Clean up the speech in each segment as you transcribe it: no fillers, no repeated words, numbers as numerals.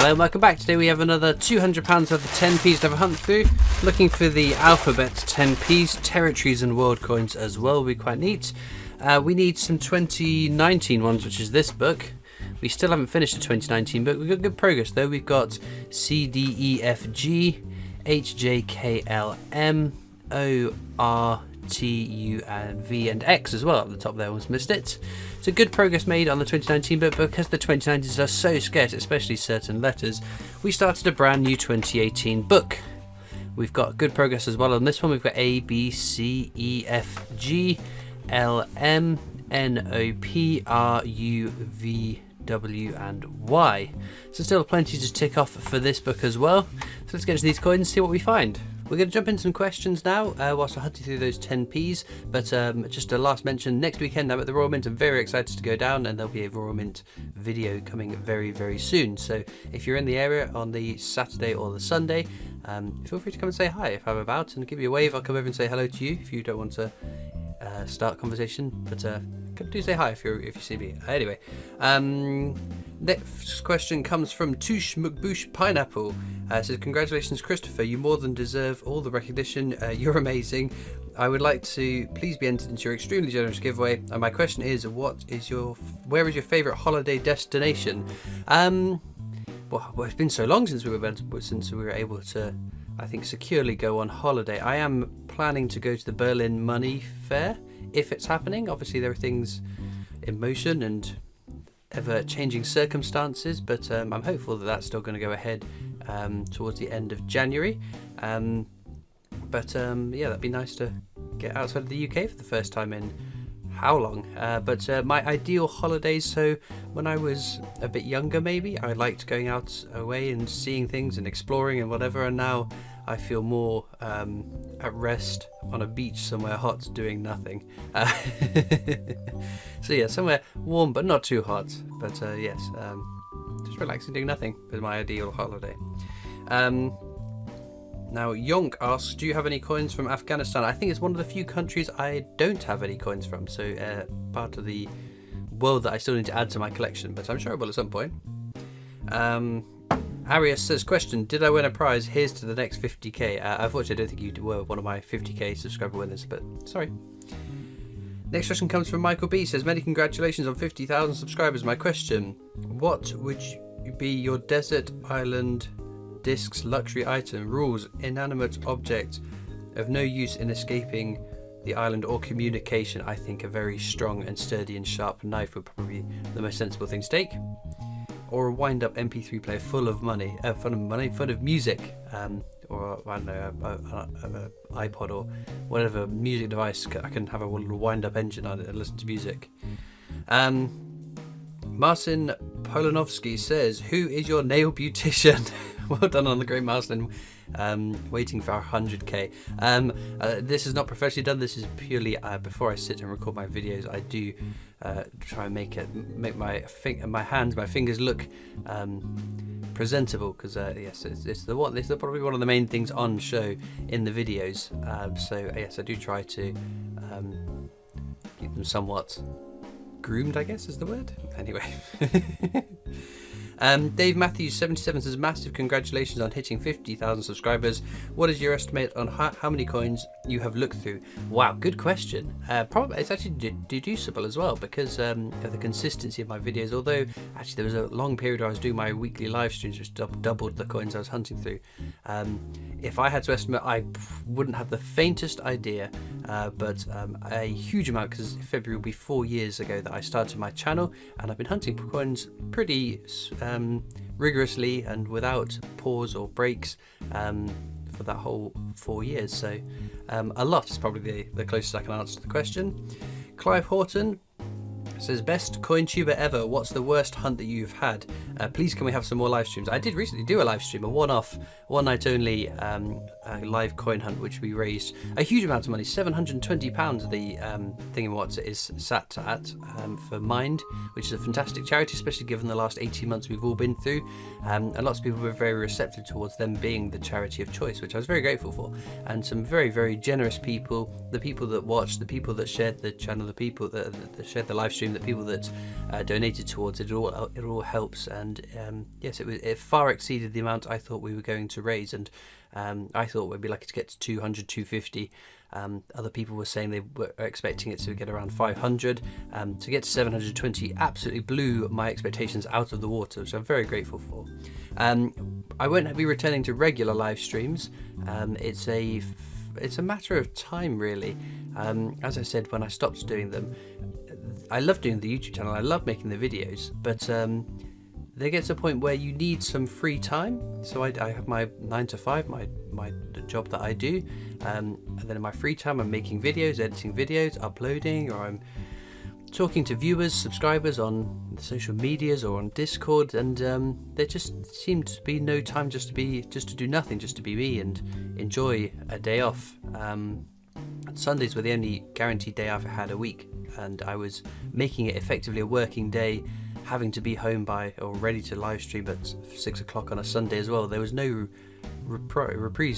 Hello and welcome back. Today we have another £200 worth of 10p's to have a hunt through. Looking for the alphabet 10p's, territories and world coins as well will be quite neat. We need some 2019 ones, which is this book. We still haven't finished the 2019 book. We've got good progress though. We've got C, D, E, F, G, H, J, K, L, M, O, R, T, U, and V, and X as well at the top there. Almost missed it. So good progress made on the 2019 book, because the 2019s are so scarce, especially certain letters. We started a brand new 2018 book. We've got good progress as well on this one. We've got A, B, C, E, F, G, L, M, N, O, P, R, U, V, W, and Y. So still plenty to tick off for this book as well. So let's get into these coins and see what we find. We're going to jump into some questions now whilst we're hunting through those 10p's, but just a last mention, next weekend I'm at the Royal Mint. I'm very excited to go down, and there'll be a Royal Mint video coming very, very soon. So if you're in the area on the Saturday or the Sunday, feel free to come and say hi if I'm about, and give you a wave. I'll come over and say hello to you if you don't want to start conversation, but do say hi if you see me. Anyway, next question comes from Touche McBoosh Pineapple. Says, congratulations Christopher, you more than deserve all the recognition. You're amazing. I would like to please be entered into your extremely generous giveaway, and my question is, where is your favourite holiday destination? Well, it's been so long since we were able to, I think, securely go on holiday. I am planning to go to the Berlin Money Fair if it's happening. Obviously there are things in motion and ever-changing circumstances, but I'm hopeful that that's still going to go ahead towards the end of January. Yeah, that'd be nice to get outside of the UK for the first time in how long? But my ideal holidays, so when I was a bit younger maybe, I liked going out away and seeing things and exploring and whatever, and now I feel more at rest on a beach somewhere hot doing nothing. So yeah, somewhere warm but not too hot, but yes, just relaxing doing nothing is my ideal holiday. Now Yonk asks, do you have any coins from Afghanistan? I think it's one of the few countries I don't have any coins from, so part of the world that I still need to add to my collection, but I'm sure I will at some point. Arius says, question, did I win a prize? Here's to the next 50k. Unfortunately, I don't think you were one of my 50k subscriber winners, but sorry. Next question comes from Michael B. Says, many congratulations on 50,000 subscribers. My question, what would be your desert island discs luxury item? Rules, inanimate object of no use in escaping the island or communication. I think a very strong and sturdy and sharp knife would probably be the most sensible thing to take. Or a wind-up MP3 player full of music, or I don't know, an iPod or whatever music device. I can have a little wind-up engine on it and listen to music. Marcin Polanovsky says, who is your nail beautician? Well done on the great milestone. Waiting for our 100k. This is not professionally done. This is purely before I sit and record my videos. I do try and make my fingers look presentable, because yes, it's probably one of the main things on show in the videos. So yes, I do try to keep them somewhat groomed, I guess is the word. Anyway. Dave Matthews 77 says, massive congratulations on hitting 50,000 subscribers. What is your estimate on how many coins you have looked through? Wow, good question. Probably it's actually deducible as well, because of the consistency of my videos. Although actually there was a long period where I was doing my weekly live streams, which doubled the coins I was hunting through. If I had to estimate, I wouldn't have the faintest idea, but a huge amount, because February will be 4 years ago that I started my channel, and I've been hunting for coins pretty rigorously and without pause or breaks for that whole 4 years. So a lot is probably the closest I can answer to the question. Clive Horton says, best coin tuber ever, what's the worst hunt that you've had? Please can we have some more live streams? I did recently do a live stream, a one-off, one night only live coin hunt, which we raised a huge amount of money, £720 the thingamwhat's it is sat at for Mind, which is a fantastic charity, especially given the last 18 months we've all been through, and lots of people were very receptive towards them being the charity of choice, which I was very grateful for, and some very, very generous people, the people that watched, the people that shared the channel, the people that shared the live stream, the people that donated towards it. It all helps, and yes, it far exceeded the amount I thought we were going to raise, and I thought we'd be lucky to get to 200, 250. Other people were saying they were expecting it to get around 500. To get to 720 absolutely blew my expectations out of the water, which I'm very grateful for. I won't be returning to regular live streams. It's a matter of time, really. As I said when I stopped doing them, I love doing the YouTube channel, I love making the videos, but there gets a point where you need some free time. So I have my 9 to 5, my job that I do, and then in my free time I'm making videos, editing videos, uploading, or I'm talking to viewers, subscribers on the social medias or on Discord, and there just seemed to be no time just to do nothing, just to be me and enjoy a day off. Sundays were the only guaranteed day off I had a week, and I was making it effectively a working day, having to be home by or ready to live stream at 6 o'clock on a Sunday as well. There was no reprieve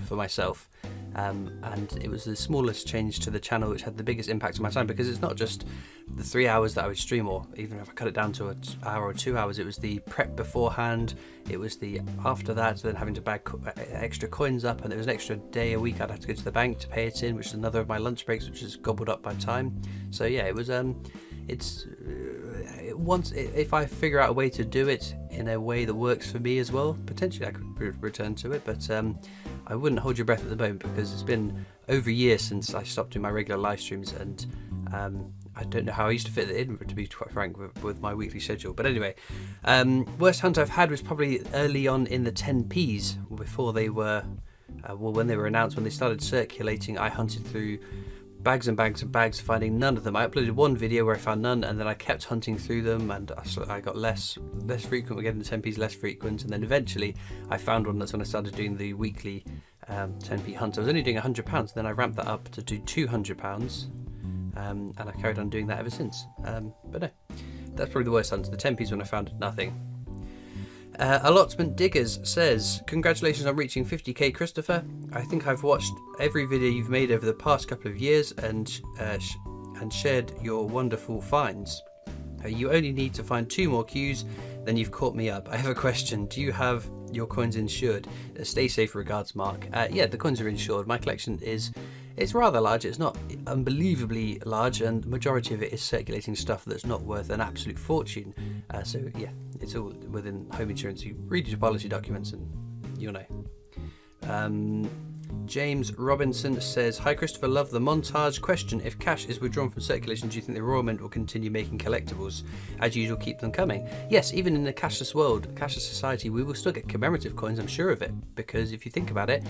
for myself, and it was the smallest change to the channel which had the biggest impact on my time, because it's not just the 3 hours that I would stream, or even if I cut it down to an hour or 2 hours, it was the prep beforehand, it was the after that, then having to bag extra coins up, and there was an extra day a week I'd have to go to the bank to pay it in, which is another of my lunch breaks, which is gobbled up by time. So yeah, it was if I figure out a way to do it in a way that works for me as well, potentially I could return to it, but I wouldn't hold your breath at the moment, because it's been over a year since I stopped doing my regular live streams, and I don't know how I used to fit it in, to be quite frank, with my weekly schedule. But anyway, worst hunt I've had was probably early on in the 10p's, before they were when they were announced, when they started circulating. I hunted through bags and bags and bags, finding none of them. I uploaded one video where I found none, and then I kept hunting through them, and I got less frequent. We're getting the 10p's less frequent, and then eventually I found one. That's when I started doing the weekly 10p hunt. I was only doing £100, then I ramped that up to do £200, and I carried on doing that ever since. But no, that's probably the worst hunt. The 10p's when I found nothing. Allotment Diggers says, congratulations on reaching 50k, Christopher. I think I've watched every video you've made over the past couple of years, and shared your wonderful finds. You only need to find 2 more queues, then you've caught me up. I have a question. Do you have your coins insured? Stay safe, regards, Mark. Yeah, the coins are insured. My collection it's rather large. It's not unbelievably large, and the majority of it is circulating stuff that's not worth an absolute fortune. So yeah, it's all within home insurance. You read your policy documents and you'll know. James Robinson says, hi Christopher, love the montage. Question, if cash is withdrawn from circulation, do you think the Royal Mint will continue making collectibles? As usual, keep them coming. Yes, even in the cashless world, cashless society, we will still get commemorative coins, I'm sure of it, because if you think about it,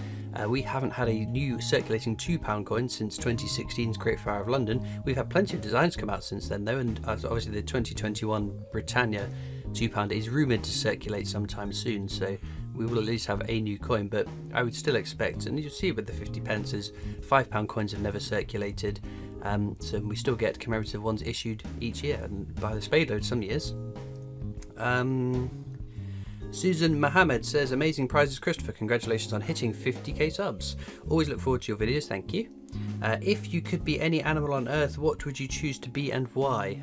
we haven't had a new circulating £2 coin since 2016's Great Fire of London. We've had plenty of designs come out since then though, and obviously the 2021 Britannia £2 is rumoured to circulate sometime soon, so we will at least have a new coin. But I would still expect, and you'll see with the 50 pences, £5 coins have never circulated, so we still get commemorative ones issued each year, and by the spade load some years. Susan Mohammed says, amazing prizes, Christopher, congratulations on hitting 50k subs. Always look forward to your videos, thank you. If you could be any animal on earth, what would you choose to be and why?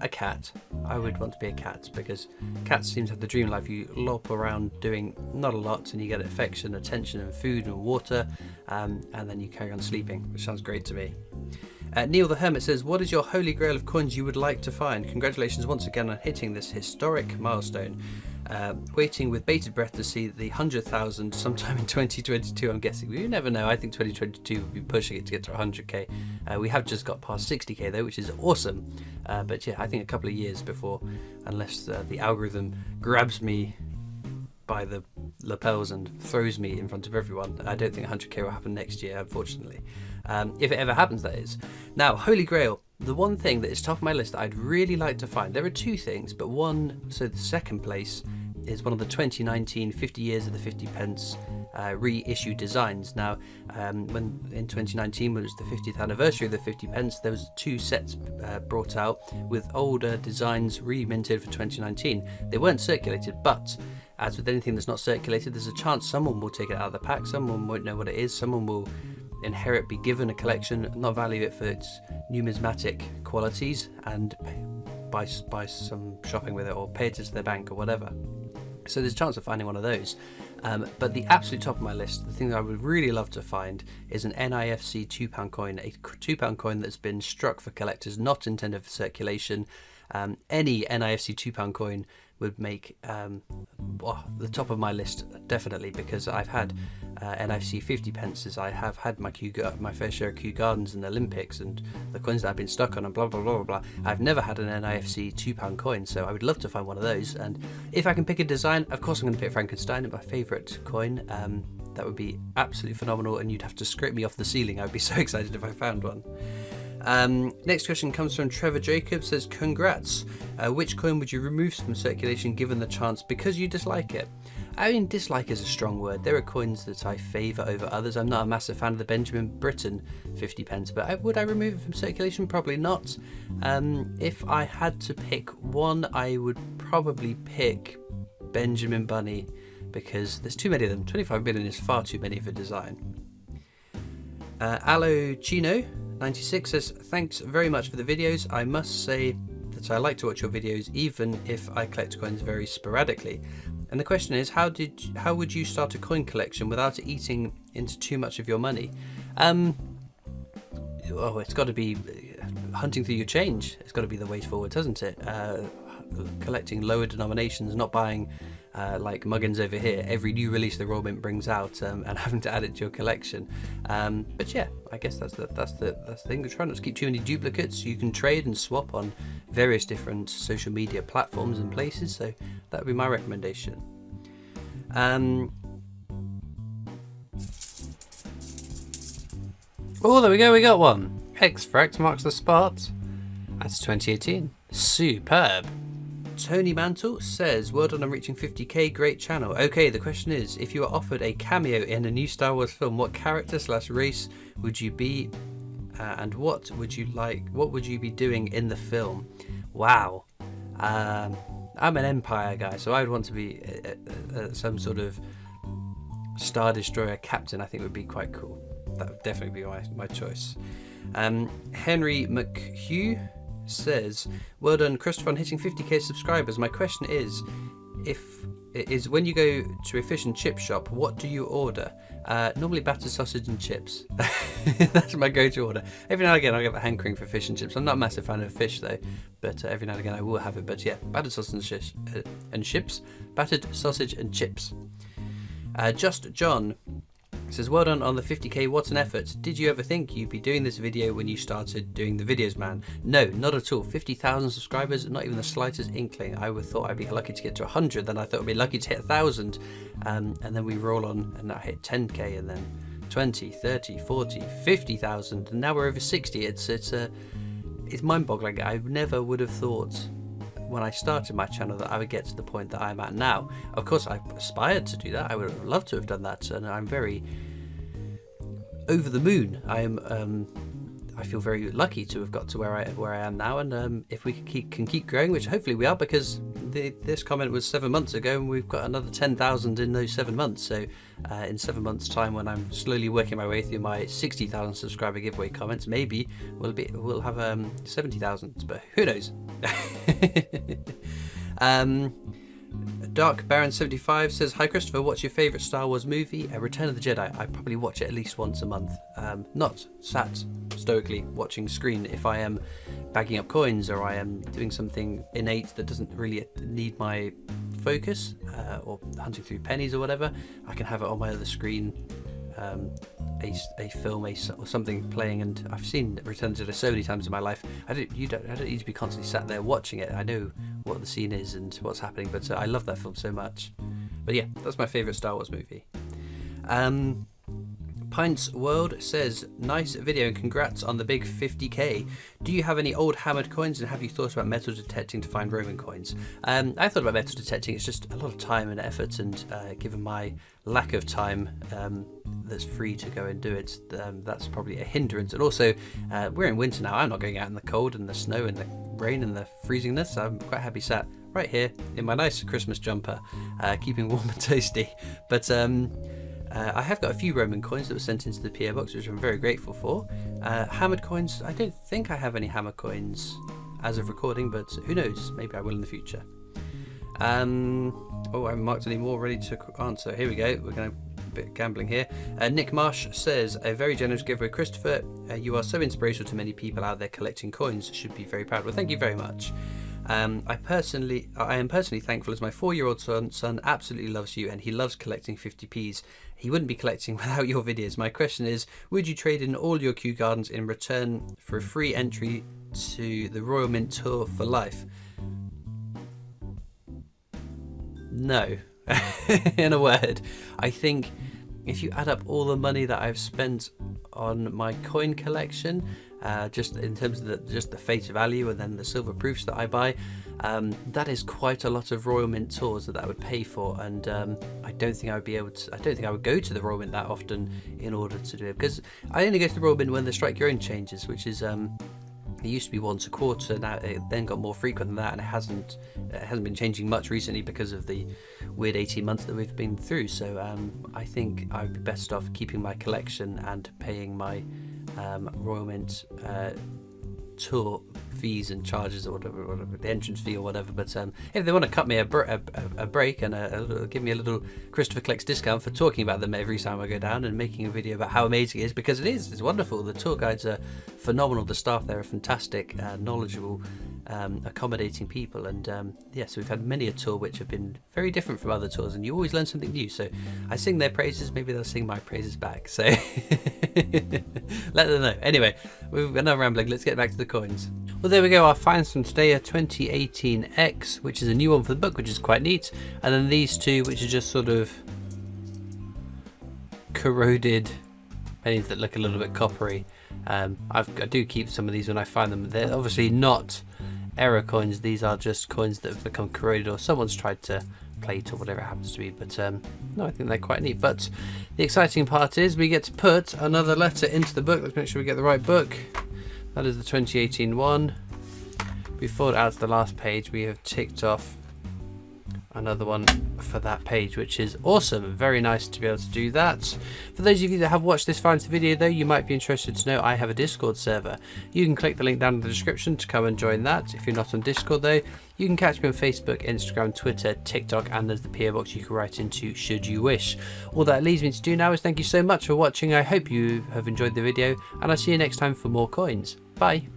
A cat. I would want to be a cat, because cats seem to have the dream life. You lop around doing not a lot, and you get affection, attention and food and water, and then you carry on sleeping, which sounds great to me. Neil the Hermit says, what is your holy grail of coins you would like to find? Congratulations once again on hitting this historic milestone. Waiting with bated breath to see the 100,000 sometime in 2022, I'm guessing. We never know. I think 2022 will be pushing it to get to 100k. We have just got past 60k though, which is awesome. But yeah, I think a couple of years before, unless the algorithm grabs me by the lapels and throws me in front of everyone, I don't think 100k will happen next year, unfortunately. If it ever happens, that is. Now, Holy Grail. The one thing that is top of my list that I'd really like to find, there are 2 things, but the second place is one of the 2019 50 years of the 50 pence reissue designs. Now, when in 2019, when it was the 50th anniversary of the 50 pence, there was 2 sets brought out with older designs reminted for 2019. They weren't circulated, but as with anything that's not circulated, there's a chance someone will take it out of the pack, someone won't know what it is, someone will inherit, be given a collection, not value it for its numismatic qualities, and buy some shopping with it or pay it to their bank or whatever. So there's a chance of finding one of those. But the absolute top of my list, the thing that I would really love to find, is an NIFC £2 coin, a £2 coin that's been struck for collectors, not intended for circulation. Any NIFC £2 coin would make the top of my list, definitely, because I've had NFC 50 pences, I have had my fair share of Kew Gardens and Olympics and the coins that I've been stuck on and blah blah blah blah. I've never had an NIFC £2 coin, so I would love to find one of those. And if I can pick a design, of course I'm going to pick Frankenstein, my favourite coin. That would be absolutely phenomenal, and you'd have to scrape me off the ceiling. I'd be so excited if I found one. Next question comes from Trevor Jacobs, says, congrats. Which coin would you remove from circulation given the chance because you dislike it? I mean, dislike is a strong word. There are coins that I favour over others. I'm not a massive fan of the Benjamin Britten 50 pence, but would I remove it from circulation? Probably not. If I had to pick one, I would probably pick Benjamin Bunny, because there's too many of them. 25 million is far too many for design. Alo Chino 96 says, thanks very much for the videos. I must say that I like to watch your videos even if I collect coins very sporadically. And the question is, how would you start a coin collection without it eating into too much of your money? It's got to be hunting through your change. It's got to be the way forward, hasn't it? Collecting lower denominations, not buying like Muggins over here every new release the Royal Mint brings out, and having to add it to your collection. But yeah, I guess that's the thing. Try not to keep too many duplicates. You can trade and swap on various different social media platforms and places, so that would be my recommendation. Oh, there we go, we got one. X-Fract marks the spot. That's 2018. Superb. Tony Mantle says, well done on reaching 50k, great channel. Okay, the question is, if you were offered a cameo in a new Star Wars film, what character/race would you be, and what would you be doing in the film? Wow. I'm an Empire guy, so I would want to be some sort of Star Destroyer captain. I think would be quite cool. That would definitely be my choice. Henry McHugh says, well done, Christopher, on hitting 50k subscribers. My question is when you go to a fish and chip shop, what do you order? Normally battered sausage and chips. That's my go-to order. Every now and again I'll get a hankering for fish and chips. I'm not a massive fan of fish though, but every now and again I will have it. But yeah, battered sausage and chips. Battered sausage and chips. Just John says, well done on the 50k, what an effort. Did you ever think you'd be doing this video when you started doing the videos, man? No, not at all. 50,000 subscribers, not even the slightest inkling. I would thought I'd be lucky to get to 100, then I thought I'd be lucky to hit 1,000, and then we roll on and I hit 10k, and then 20, 30, 40, 50,000, and now we're over 60. It's mind-boggling. I never would have thought when I started my channel that I would get to the point that I'm at now. Of course, I aspired to do that. I would have loved to have done that, and I'm very over the moon. I feel very lucky to have got to where I am now, and if we can keep growing, which hopefully we are, because this comment was 7 months ago, and we've got another 10,000 in those 7 months. So in 7 months' time, when I'm slowly working my way through my 60,000 subscriber giveaway comments, maybe we'll have 70,000, but who knows? Dark Baron 75 says, hi Christopher, what's your favourite Star Wars movie? Return of the Jedi. I probably watch it at least once a month. Not sat stoically watching screen. If I am bagging up coins, or I am doing something innate that doesn't really need my focus, or hunting through pennies or whatever, I can have it on my other screen, a film or something playing. And I've seen Return of the Jedi so many times in my life. I don't need to be constantly sat there watching it. I know what the scene is and what's happening, but I love that film so much. But yeah, that's my favourite Star Wars movie. Pints World says, nice video and congrats on the big 50k. Do you have any old hammered coins, and have you thought about metal detecting to find Roman coins? I thought about metal detecting. It's just a lot of time and effort, and given my lack of time that's free to go and do it, that's probably a hindrance. And also, we're in winter now. I'm not going out in the cold and the snow and the rain and the freezingness. I'm quite happy sat right here in my nice Christmas jumper, keeping warm and toasty. But I have got a few Roman coins that were sent into the PO box, which I'm very grateful for. Hammered coins, I don't think I have any hammer coins as of recording, but who knows, maybe I will in the future. Oh, I haven't marked any more ready to answer. Here we go, we're going to bit of gambling here. Nick Marsh says, a very generous giveaway. Christopher, you are so inspirational to many people out there collecting coins. Should be very proud. Well, thank you very much. I am personally thankful as my 4-year-old son absolutely loves you and he loves collecting 50p's. He wouldn't be collecting without your videos. My question is, would you trade in all your Kew Gardens in return for a free entry to the Royal Mint Tour for life? No. In a word, I think if you add up all the money that I've spent on my coin collection, just in terms of just the face value and then the silver proofs that I buy, that is quite a lot of Royal Mint tours that I would pay for, and I don't think I would be able to. I don't think I would go to the Royal Mint that often in order to do it, because I only go to the Royal Mint when the Strike Your Own changes, which is it used to be once a quarter. Now it then got more frequent than that, and it hasn't been changing much recently because of the weird 18 months that we've been through. So I think I would be best off keeping my collection and paying my Royal Mint tour fees and charges, or whatever, the entrance fee or whatever. But if they want to cut me a break and give me a little Christopher Collects discount for talking about them every time I go down and making a video about how amazing it is, because it's wonderful. The tour guides are phenomenal, the staff there are fantastic, knowledgeable, accommodating people, and so we've had many a tour which have been very different from other tours, and you always learn something new. So I sing their praises, maybe they'll sing my praises back, so let them know. Anyway, we've enough rambling, let's get back to the coins. Well, there we go, our finds from today are 2018X, which is a new one for the book, which is quite neat, and then these two, which are just sort of corroded pennies that look a little bit coppery. I do keep some of these when I find them. They're obviously not error coins, these are just coins that have become corroded or someone's tried to plate or whatever it happens to be, but no, I think they're quite neat. But the exciting part is we get to put another letter into the book. Let's make sure we get the right book. That is the 2018 one. Before it out to the last page, we have ticked off another one for that page, which is awesome. Very nice to be able to do that. For those of you that have watched this far into the video though, you might be interested to know I have a Discord server. You can click the link down in the description to come and join that. If you're not on Discord though, you can catch me on Facebook, Instagram, Twitter, TikTok, and there's the PO box you can write into should you wish. All that leaves me to do now is thank you so much for watching. I hope you have enjoyed the video, and I'll see you next time for more coins. Bye.